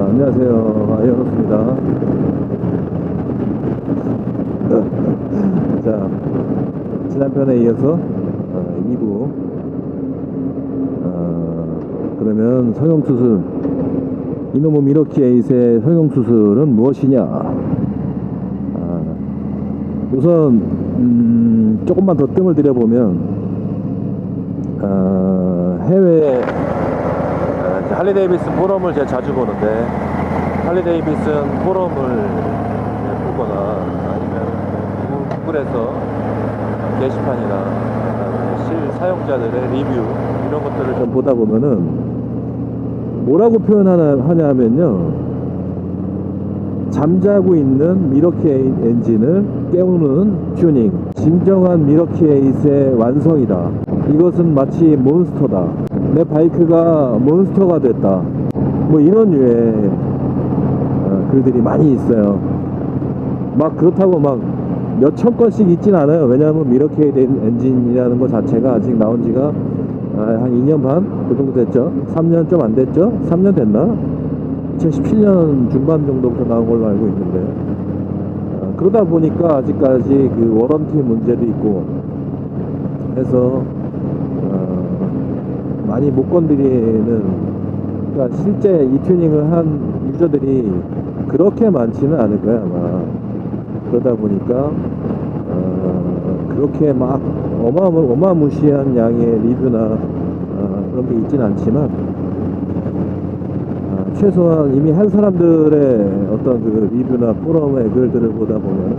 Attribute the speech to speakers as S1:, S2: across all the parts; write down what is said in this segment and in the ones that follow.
S1: 안녕하세요. 아이언호스입니다. 자, 지난 편에 이어서 2부. 그러면 성형수술, 이놈의 미러키 에잇의 성형수술은 무엇이냐? 우선 조금만 더 뜸을 들여보면 해외 할리 데이비슨 포럼을 제가 자주 보는데, 할리 데이비슨 포럼을 보거나 아니면 구글에서 게시판이나 실사용자들의 리뷰 이런 것들을 좀 보다 보면은 뭐라고 표현하냐면요, 잠자고 있는 미러키 에잇 엔진을 깨우는 튜닝, 진정한 미러키 에잇의 완성이다. 이것은 마치 몬스터다. 내 바이크가 몬스터가 됐다. 뭐 이런 류의 글들이 많이 있어요. 막 그렇다고 막 몇천 건씩 있진 않아요. 왜냐하면 미러키 에잇 엔진이라는 것 자체가 아직 나온 지가 한 2년 반? 그 정도 됐죠. 3년 좀 안 됐죠? 3년 됐나? 2017년 중반 정도부터 나온 걸로 알고 있는데, 그러다 보니까 아직까지 그 워런티 문제도 있고 해서 많이 못 건드리는, 그러니까 실제 이 튜닝을 한 유저들이 그렇게 많지는 않을 거야 아마. 그러다 보니까 그렇게 막 어마무시한 양의 리뷰나 그런 게 있진 않지만, 최소한 이미 한 사람들의 어떤 그 리뷰나 포럼의 글들을 보다 보면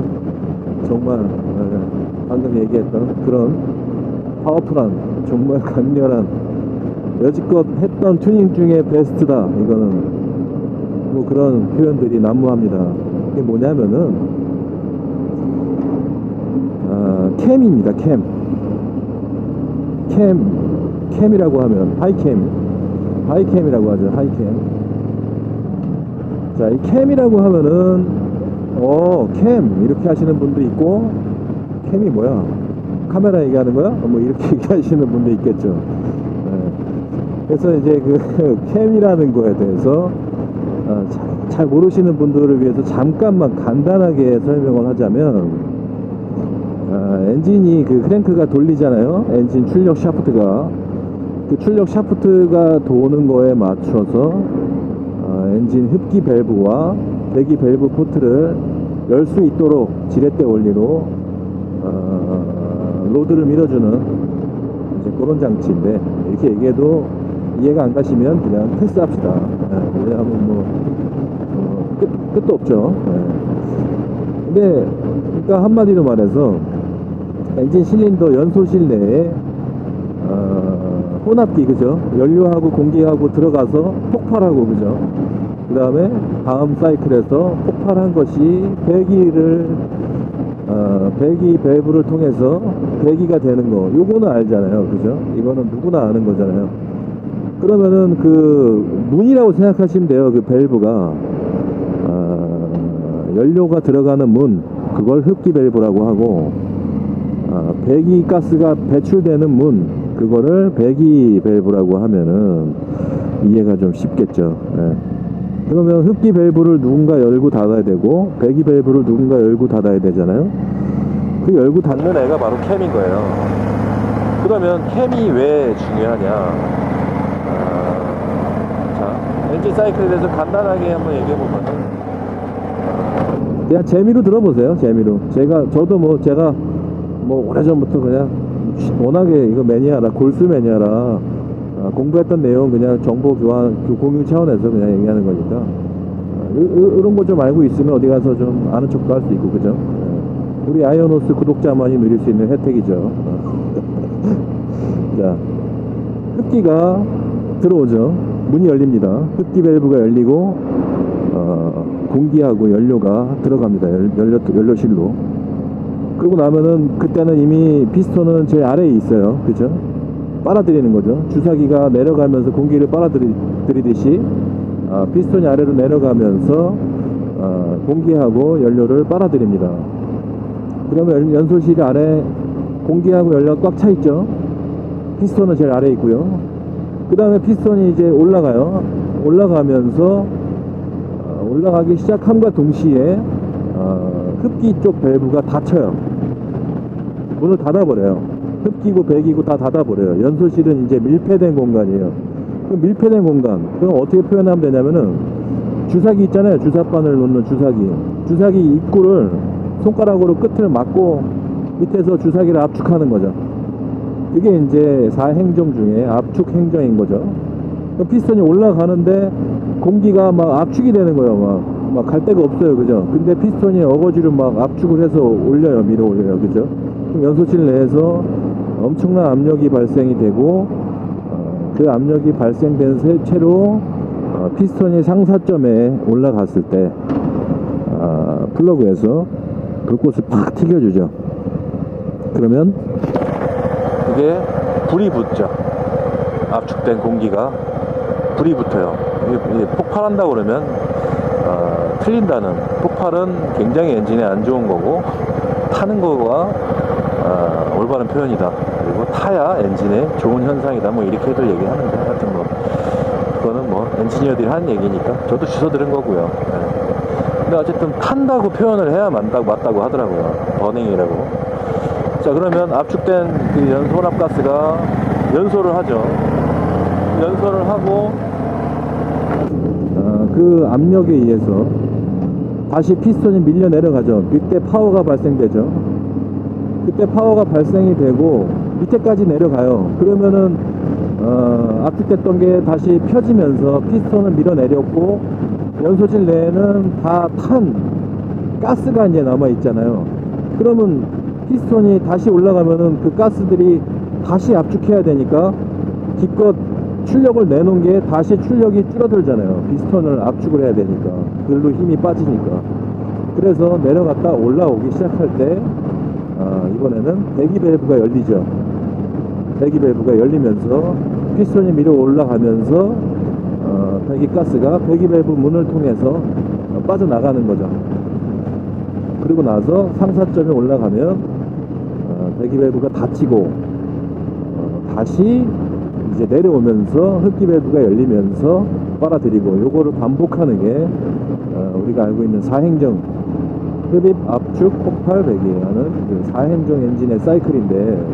S1: 정말 방금 얘기했던 그런 파워풀한, 정말 강렬한, 여지껏 했던 튜닝 중에 베스트다, 이거는 뭐 그런 표현들이 난무합니다. 이게 뭐냐면은 캠입니다. 캠이라고 하면 하이캠이라고 하죠. 하이캠. 자, 이 캠이라고 하면은 캠 이렇게 하시는 분도 있고, 캠이 뭐야? 카메라 얘기하는 거야? 뭐 이렇게 얘기하시는 분도 있겠죠. 네. 그래서 이제 그 캠이라는 거에 대해서 잘 모르시는 분들을 위해서 잠깐만 간단하게 설명을 하자면, 엔진이 그 크랭크가 돌리잖아요. 엔진 출력 샤프트가, 그 출력 샤프트가 도는 거에 맞춰서 엔진 흡기 밸브와 배기 밸브 포트를 열 수 있도록 지렛대 원리로 로드를 밀어주는 이제 그런 장치인데, 이렇게 얘기해도 이해가 안 가시면 그냥 패스합시다. 왜냐하면 뭐 끝도 없죠. 근데 그러니까 한마디로 말해서 엔진 실린더 연소실 내에 혼합기, 그죠? 연료하고 공기하고 들어가서 폭발하고, 그죠? 그 다음에 다음 사이클에서 폭발한 것이 배기 밸브를 통해서 배기가 되는 거, 요거는 알잖아요, 그죠? 이거는 누구나 아는 거잖아요. 그러면은 그 문이라고 생각하시면 돼요. 그 밸브가 연료가 들어가는 문, 그걸 흡기 밸브라고 하고, 배기 가스가 배출되는 문, 그거를 배기 밸브라고 하면은 이해가 좀 쉽겠죠. 그러면 흡기 밸브를 누군가 열고 닫아야 되고, 배기 밸브를 누군가 열고 닫아야 되잖아요. 그 열고 닫는 애가 바로 캠인 거예요. 그러면 캠이 왜 중요하냐? 자, 엔진 사이클에 대해서 간단하게 한번 얘기해 보면은, 그냥 재미로 들어보세요. 재미로. 제가 오래전부터 그냥 워낙에 이거 매니아라, 골수 매니아라, 공부했던 내용 그냥 정보 교환, 공유 차원에서 그냥 얘기하는 거니까, 이런 거 좀 알고 있으면 어디 가서 좀 아는 척도 할 수 있고, 그죠? 우리 아이언호스 구독자만이 누릴 수 있는 혜택이죠. 자, 흡기가 들어오죠. 문이 열립니다. 흡기 밸브가 열리고, 공기하고 연료가 들어갑니다. 연료실로. 그러고 나면은 그때는 이미 피스톤은 제일 아래에 있어요. 그죠? 빨아들이는 거죠. 주사기가 내려가면서 공기를 빨아들이듯이 피스톤이 아래로 내려가면서 공기하고 연료를 빨아들입니다. 그러면 연소실 아래 공기하고 연료가 꽉 차 있죠. 피스톤은 제일 아래에 있고요. 그 다음에 피스톤이 이제 올라가요. 올라가면서 올라가기 시작함과 동시에 흡기 쪽 밸브가 닫혀요. 문을 닫아버려요. 흡기구 배기구 다 닫아버려요. 연소실은 이제 밀폐된 공간이에요. 그 밀폐된 공간, 그럼 어떻게 표현하면 되냐면은 주사기 있잖아요. 주사바늘 놓는 주사기. 주사기 입구를 손가락으로 끝을 막고 밑에서 주사기를 압축하는 거죠. 그게 이제 4행정 중에 압축 행정인 거죠. 피스톤이 올라가는데 공기가 막 압축이 되는 거예요. 막 갈 데가 없어요. 그죠? 근데 피스톤이 어거지로 막 압축을 해서 올려요. 밀어 올려요. 그죠? 그럼 연소실 내에서 엄청난 압력이 발생이 되고 그 압력이 발생된 채로 피스톤이 상사점에 올라갔을 때 플러그에서 불꽃을 팍 튀겨주죠. 그러면 이게 불이 붙죠. 압축된 공기가 불이 붙어요. 이게 폭발한다고 그러면 틀린다는, 폭발은 굉장히 엔진에 안 좋은 거고 타는 거가 올바른 표현이다. 그리고 타야 엔진에 좋은 현상이다. 뭐 이렇게들 얘기하는데 하여튼 뭐 그거는 뭐 엔지니어들이 하는 얘기니까 저도 주워 들은 거고요. 네. 근데 어쨌든 탄다고 표현을 해야 맞다고 하더라고요. 버닝이라고. 자, 그러면 압축된 그 연소납가스가 연소를 하죠. 연소를 하고 그 압력에 의해서 다시 피스톤이 밀려 내려가죠. 그때 파워가 발생되죠. 그때 파워가 발생이 되고 밑에까지 내려가요. 그러면은 압축됐던 게 다시 펴지면서 피스톤을 밀어내렸고 연소실 내에는 다 탄 가스가 이제 남아 있잖아요. 그러면 피스톤이 다시 올라가면은 그 가스들이 다시 압축해야 되니까 기껏 출력을 내놓은 게 다시 출력이 줄어들잖아요. 피스톤을 압축을 해야 되니까. 그걸로 힘이 빠지니까. 그래서 내려갔다 올라오기 시작할 때 이번에는 배기 밸브가 열리죠. 배기 밸브가 열리면서 피스톤이 밀어 올라가면서 배기가스가 배기 밸브 문을 통해서 빠져나가는 거죠. 그리고 나서 상사점에 올라가면 배기 밸브가 닫히고 다시 이제 내려오면서 흡기 밸브가 열리면서 빨아들이고, 요거를 반복하는 게 우리가 알고 있는 4행정 흡입, 압축, 폭발, 배기하는 그 4행정 엔진의 사이클인데,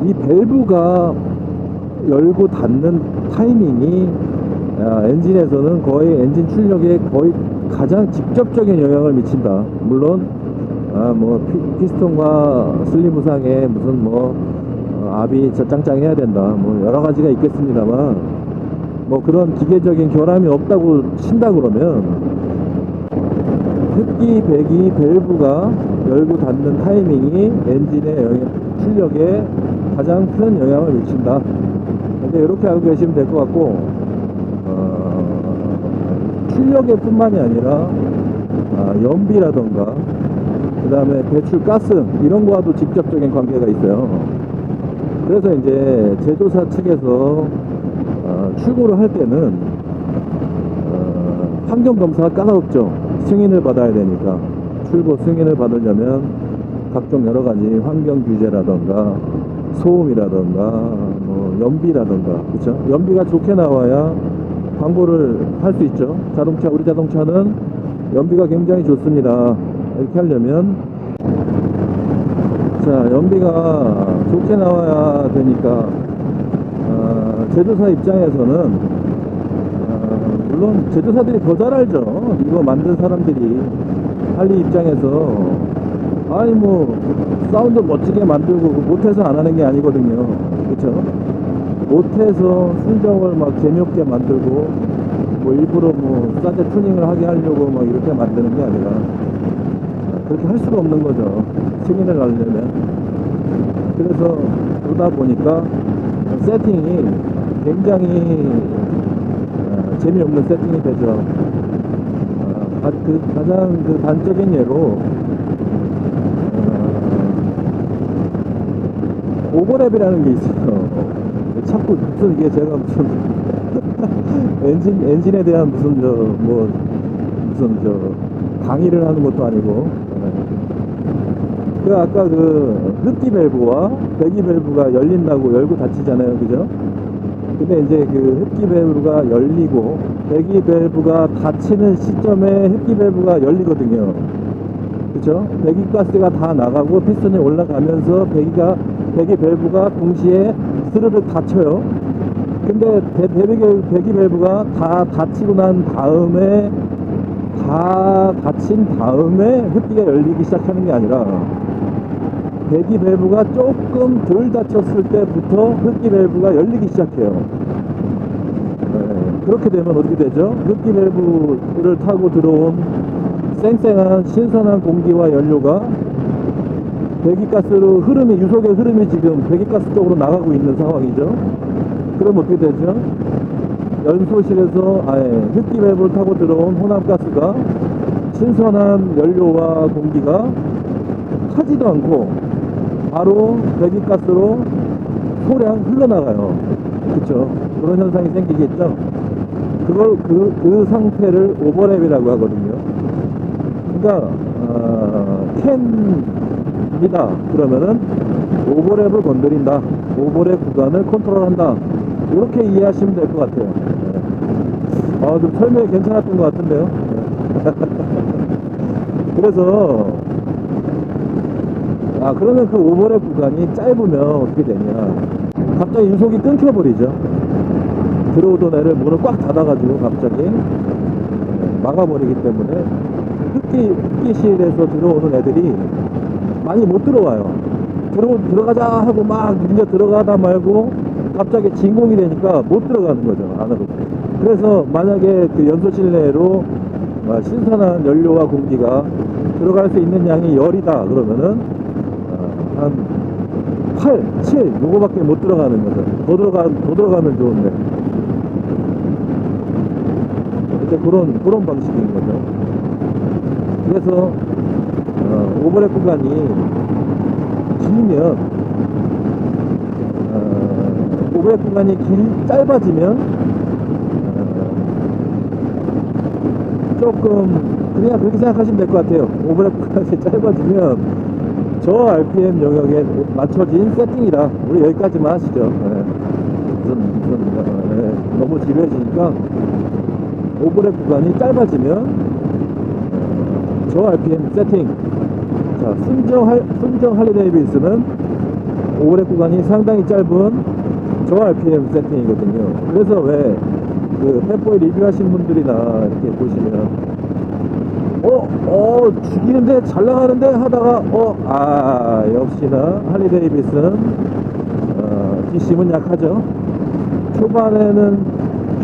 S1: 이 밸브가 열고 닫는 타이밍이 엔진에서는 거의 엔진 출력에 거의 가장 직접적인 영향을 미친다. 물론 뭐 피스톤과 슬리브상에 무슨 뭐 압이 짱짱해야 된다, 뭐 여러 가지가 있겠습니다만, 뭐 그런 기계적인 결함이 없다고 친다 그러면 흡기, 배기, 밸브가 열고 닫는 타이밍이 엔진의 출력에 가장 큰 영향을 미친다. 근데 이렇게 알고 계시면 될 것 같고, 출력에 뿐만이 아니라 연비라던가 그 다음에 배출 가스 이런 거와도 직접적인 관계가 있어요. 그래서 이제 제조사 측에서 출고를 할 때는 환경검사가 까다롭죠. 승인을 받아야 되니까. 출고 승인을 받으려면 각종 여러 가지 환경 규제라던가 소음이라던가 뭐 연비라던가, 그렇죠? 연비가 좋게 나와야 광고를 할 수 있죠. 우리 자동차는 연비가 굉장히 좋습니다. 이렇게 하려면 자, 연비가 좋게 나와야 되니까 제조사 입장에서는 물론 제조사들이 더 잘 알죠. 이거 만든 사람들이. 할리 입장에서 아니 뭐 사운드 멋지게 만들고 못해서 안 하는 게 아니거든요. 그쵸? 못해서 순정을 막 재미없게 만들고 뭐 일부러 뭐 싸게 튜닝을 하게 하려고 막 이렇게 만드는 게 아니라 그렇게 할 수가 없는 거죠. 승인을 하려면. 그래서 그러다 보니까 세팅이 굉장히 재미없는 세팅이 되죠. 가장 그 단적인 예로 오버랩이라는 게 있어요. 자꾸 무슨 이게 제가 무슨 엔진에 대한 무슨 강의를 하는 것도 아니고, 그 아까 그 흡기 밸브와 배기 밸브가 열린다고 열고 닫히잖아요. 그죠? 근데 이제 그 흡기 밸브가 열리고 배기 밸브가 닫히는 시점에 흡기 밸브가 열리거든요. 그쵸? 배기가스가 다 나가고 피스톤이 올라가면서 배기 밸브가 동시에 스르륵 닫혀요. 근데 배기 밸브가 다 닫히고 난 다음에 다 닫힌 다음에 흡기가 열리기 시작하는 게 아니라 배기 밸브가 조금 덜 닫혔을 때부터 흡기 밸브가 열리기 시작해요. 네, 그렇게 되면 어떻게 되죠? 흡기 밸브를 타고 들어온 쌩쌩한 신선한 공기와 연료가 배기가스로 유속의 흐름이 지금 배기가스 쪽으로 나가고 있는 상황이죠. 그럼 어떻게 되죠? 연소실에서 흡기 밸브를 타고 들어온 혼합가스가 신선한 연료와 공기가 차지도 않고 바로 배기가스로 소량 흘러나가요. 그쵸? 그런 현상이 생기겠죠? 그 상태를 오버랩이라고 하거든요. 그러니까 캔이다 그러면은 오버랩을 건드린다, 오버랩 구간을 컨트롤한다, 이렇게 이해하시면 될 것 같아요. 좀 설명이 괜찮았던 것 같은데요. 그래서 그러면 그 오버랩 구간이 짧으면 어떻게 되냐, 갑자기 유속이 끊겨버리죠. 들어오던 애를 문을 꽉 닫아가지고 갑자기 막아버리기 때문에 흡기실에서 들어오는 애들이 많이 못 들어와요. 들어가자 하고 막 밀려 들어가다 말고 갑자기 진공이 되니까 못 들어가는 거죠, 안으로. 그래서 만약에 그 연소실 내로 신선한 연료와 공기가 들어갈 수 있는 양이 열이다 그러면은 한 8, 7 요거밖에 못 들어가는 거죠. 더 들어가면 좋은데. 이제 그런 방식인 거죠. 그래서 오버랩 구간이 길면 오버랩 구간이 짧아지면 조금 그냥 그렇게 생각하시면 될 것 같아요. 오버랩 구간이 짧아지면 저 RPM 영역에 맞춰진 세팅이다. 우리 여기까지만 하시죠. 너무 지루해지니까 오버랩 구간이 짧아지면 저 RPM 세팅. 자, 순정 할리 데이비스는 오버랩 구간이 상당히 짧은 저 RPM 세팅이거든요. 그래서 왜 그 펫보이 리뷰하신 분들이나 이렇게 보시면 죽이는데 잘 나가는데 하다가 역시나 할리 데이비스는 뒷심은 약하죠. 초반에는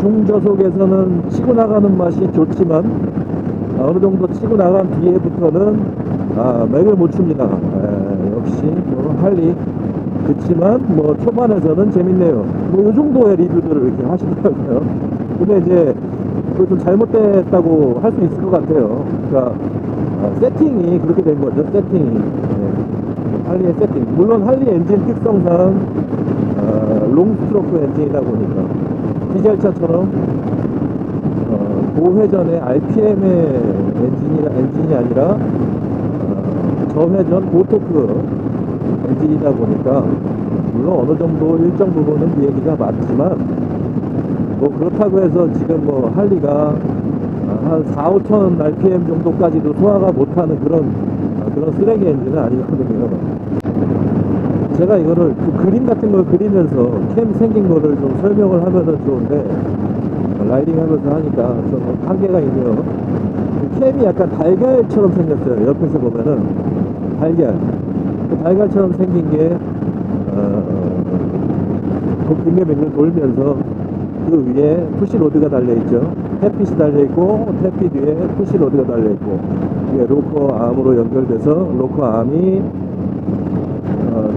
S1: 중저속에서는 치고 나가는 맛이 좋지만 어느 정도 치고 나간 뒤에부터는 맥을 못 춥니다. 역시 뭐 할리. 그렇지만 뭐 초반에서는 재밌네요. 뭐 이 정도의 리뷰들을 이렇게 하시더라고요. 근데 이제 그거 좀 잘못됐다고 할 수 있을 것 같아요. 그러니까 세팅이 그렇게 된 거죠. 세팅이. 할리의 세팅. 물론 할리 엔진 특성상 롱스트로크 엔진이다 보니까 디젤차처럼 고회전의 RPM의 엔진이 아니라 저회전 고토크 엔진이다 보니까 물론 어느 정도 일정 부분은 그 얘기가 맞지만 뭐 그렇다고 해서 지금 뭐 할리가 한 4, 5천 RPM 정도까지도 소화가 못하는 그런 쓰레기 엔진은 아니거든요. 제가 이거를 그 그림 같은 걸 그리면서 캠 생긴 거를 좀 설명을 하면은 좋은데 라이딩 하면서 하니까 좀 한계가 있네요. 그 캠이 약간 달걀처럼 생겼어요. 옆에서 보면은 달걀. 그 달걀처럼 생긴 게 빙글빙글 돌면서 그 위에 푸시로드가 달려있죠. 햇빛이 달려있고 햇빛 위에 푸시로드가 달려있고 이게 로커 암으로 연결돼서 로커 암이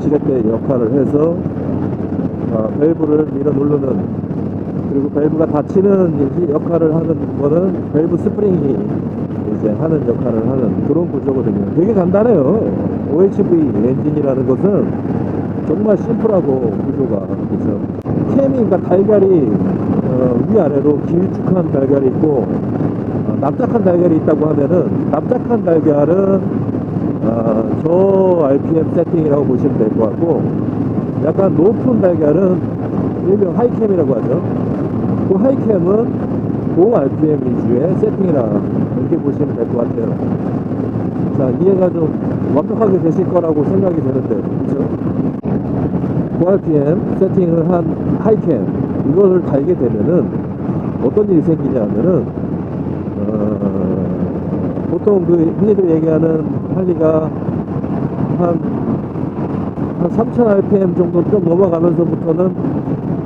S1: 지렛대 역할을 해서 밸브를 밀어 누르는, 그리고 밸브가 닫히는 역할을 하는 거는 밸브 스프링이 이제 하는 역할을 하는 그런 구조거든요. 되게 간단해요. OHV 엔진이라는 것은 정말 심플하고 구조가. 그렇죠. 캠이, 그러니까 달걀이 위아래로 길쭉한 달걀이 있고 납작한 달걀이 있다고 하면은, 납작한 달걀은 저 RPM 세팅이라고 보시면 될 것 같고, 약간 높은 달걀은 일명 하이캠이라고 하죠. 그 하이캠은 고 RPM 위주의 세팅이라 이렇게 보시면 될 것 같아요. 자, 이해가 좀 완벽하게 되실 거라고 생각이 되는데, 그렇죠? 고 RPM 세팅을 한 하이캠 이것을 달게 되면은 어떤 일이 생기냐면은 보통 그 흔히들 얘기하는 할리가 한 3000 rpm 정도 좀 넘어가면서부터는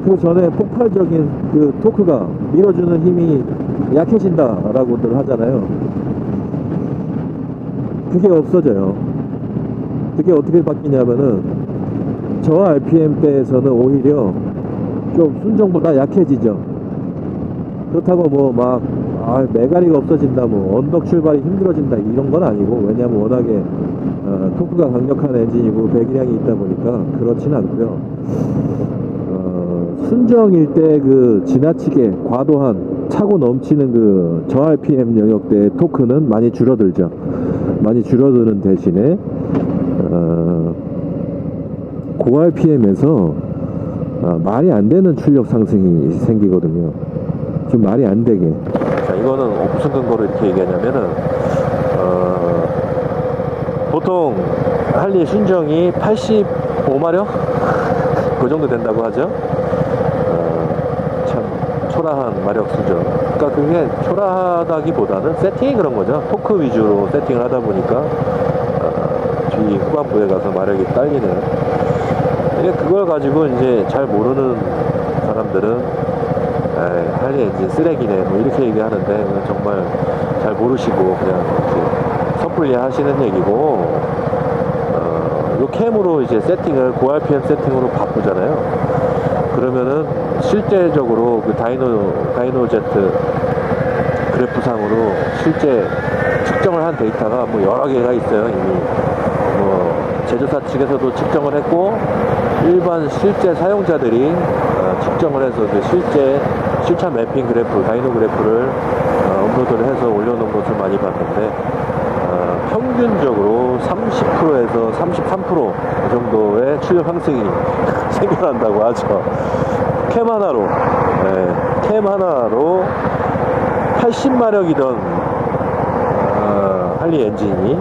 S1: 그 전에 폭발적인 그 토크가 밀어주는 힘이 약해진다 라고들 하잖아요. 그게 없어져요. 그게 어떻게 바뀌냐면은 저 rpm대에서는 오히려 좀 순정보다 약해지죠. 그렇다고 뭐 막 메가리가 없어진다, 뭐 언덕 출발이 힘들어진다 이런 건 아니고, 왜냐하면 워낙에 토크가 강력한 엔진이고 배기량이 있다 보니까 그렇진 않고요. 순정일 때 그 지나치게 과도한 차고 넘치는 그 저 RPM 영역대의 토크는 많이 줄어들죠. 많이 줄어드는 대신에 고 RPM에서 말이 안 되는 출력 상승이 생기거든요. 좀 말이 안 되게. 자, 이거는 무슨 근거로 이렇게 얘기하냐면은 보통 할리 순정이 85마력 그 정도 된다고 하죠. 참 초라한 마력 수준. 그러니까 그게 초라하다기보다는 세팅이 그런 거죠. 토크 위주로 세팅을 하다 보니까 뒤 후반부에 가서 마력이 딸리는. 이게 그걸 가지고 이제 잘 모르는 사람들은 할리 엔진 쓰레기네 뭐 이렇게 얘기하는데, 정말 잘 모르시고 그냥 이렇게 섣불리 하시는 얘기고, 요 캠으로 이제 세팅을 고 RPM 세팅으로 바꾸잖아요. 그러면은 실제적으로 그 다이노제트 그래프상으로 실제 측정을 한 데이터가 뭐 여러 개가 있어요. 이미 뭐 제조사 측에서도 측정을 했고, 일반 실제 사용자들이 측정을 해서 그 실제 실차 매핑 그래프, 다이노 그래프를 업로드를 해서 올려놓은 것을 많이 봤는데, 평균적으로 30%에서 33% 정도의 출력 상승이 생겨난다고 하죠. 캠 하나로 80마력이던 할리 엔진이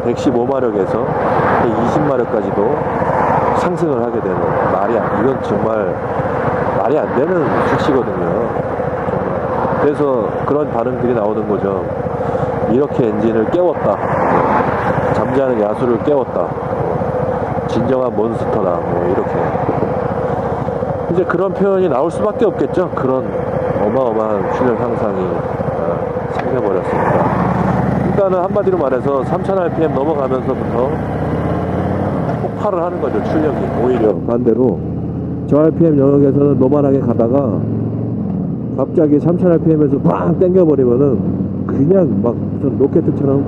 S1: 115마력에서 120마력까지도 상승을 하게 되는, 이건 정말 말이 안 되는 수치거든요. 정말. 그래서 그런 반응들이 나오는 거죠. 이렇게 엔진을 깨웠다, 잠자는 야수를 깨웠다, 진정한 몬스터다, 뭐 이렇게 이제 그런 표현이 나올 수밖에 없겠죠. 그런 어마어마한 출력 향상이 생겨버렸습니다. 그러니까는 한마디로 말해서 3000 rpm 넘어가면서부터 폭발을 하는 거죠. 출력이 오히려 반대로 저 rpm 영역에서는 노멀하게 가다가 갑자기 3000 rpm에서 팡 땡겨버리면은 그냥 막 무슨 로켓처럼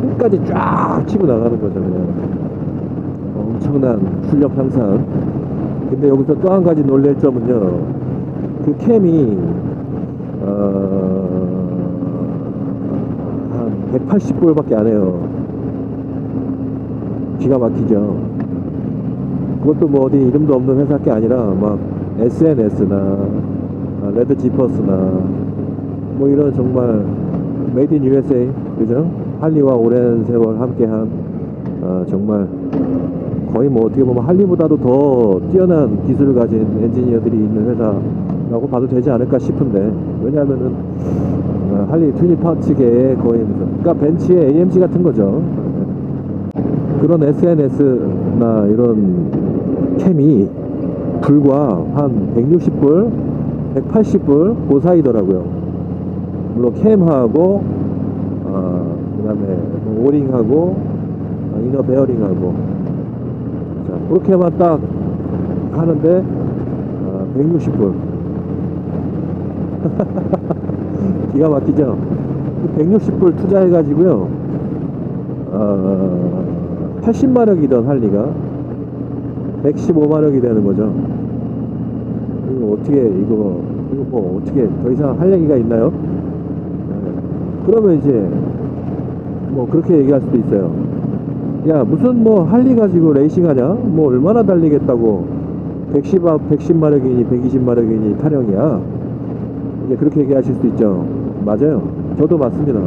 S1: 끝까지 쫙 치고 나가는 거죠. 그냥 엄청난 출력 향상. 근데 여기서 또 한 가지 놀랄 점은요, 그 캠이 한 180볼밖에 안 해요. 기가 막히죠. 그것도 뭐 어디 이름도 없는 회사 게 아니라 막 SNS나 레드 지퍼스나 뭐 이런 정말 메이드 인 USA, 그죠? 할리와 오랜 세월 함께한 정말 거의 뭐 어떻게 보면 할리보다도 더 뛰어난 기술을 가진 엔지니어들이 있는 회사라고 봐도 되지 않을까 싶은데, 왜냐하면은 할리 튜닝 파츠계의 거의 무슨, 그러니까 벤츠의 AMG 같은 거죠. 그런 SNS나 이런 캠이 불과 한 160불, 180불 그 사이더라고요. 물론 캠하고 그 다음에 오링하고 이너 베어링하고, 자 그렇게만 딱 하는데 160불 기가 막히죠. 160불 투자해 가지고요 80마력이던 할리가 115마력이 되는 거죠. 이거 어떻게 이거 뭐 어떻게 더 이상 할 얘기가 있나요? 그러면 이제 뭐 그렇게 얘기할 수도 있어요. 야 무슨 뭐 할리 가지고 레이싱하냐, 뭐 얼마나 달리겠다고 110마력이니 120마력이니 타령이야. 이제 그렇게 얘기하실 수 있죠. 맞아요. 저도 맞습니다.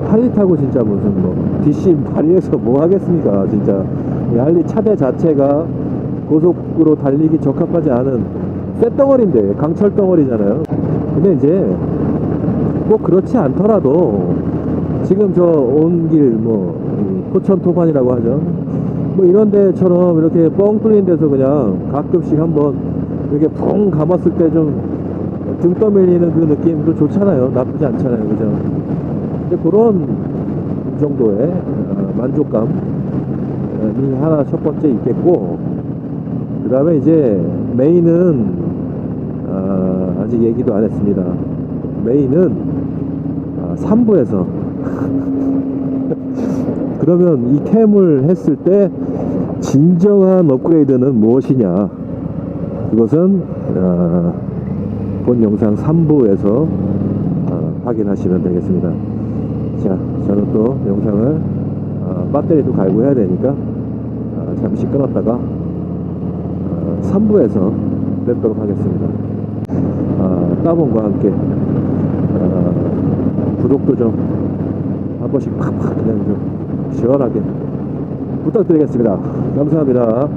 S1: 할리 타고 진짜 무슨 뭐 DC 발휘해서 뭐 하겠습니까 진짜. 이 할리 차대 자체가 고속으로 달리기 적합하지 않은 쇳덩어리인데, 강철 덩어리잖아요. 근데 이제 뭐 그렇지 않더라도 지금 저 온 길 뭐 포천 토반이라고 하죠. 뭐 이런 데처럼 이렇게 뻥 뚫린 데서 그냥 가끔씩 한번 이렇게 붕 감았을 때 좀 등 떠밀리는 그 느낌도 좋잖아요. 나쁘지 않잖아요. 그죠? 근데 그런 정도의 만족감이 하나 첫 번째 있겠고, 그 다음에 이제 메인은 아직 얘기도 안 했습니다. 메인은 3부에서 그러면 이 캠을 했을 때 진정한 업그레이드는 무엇이냐, 그것은 본 영상 3부에서 확인하시면 되겠습니다. 자, 저는 또 영상을 배터리도 갈고 해야 되니까 잠시 끊었다가 3부에서 뵙도록 하겠습니다. 따봉과 함께 구독도 좀 한 번씩 팍팍 그냥 좀 시원하게 부탁드리겠습니다. 감사합니다.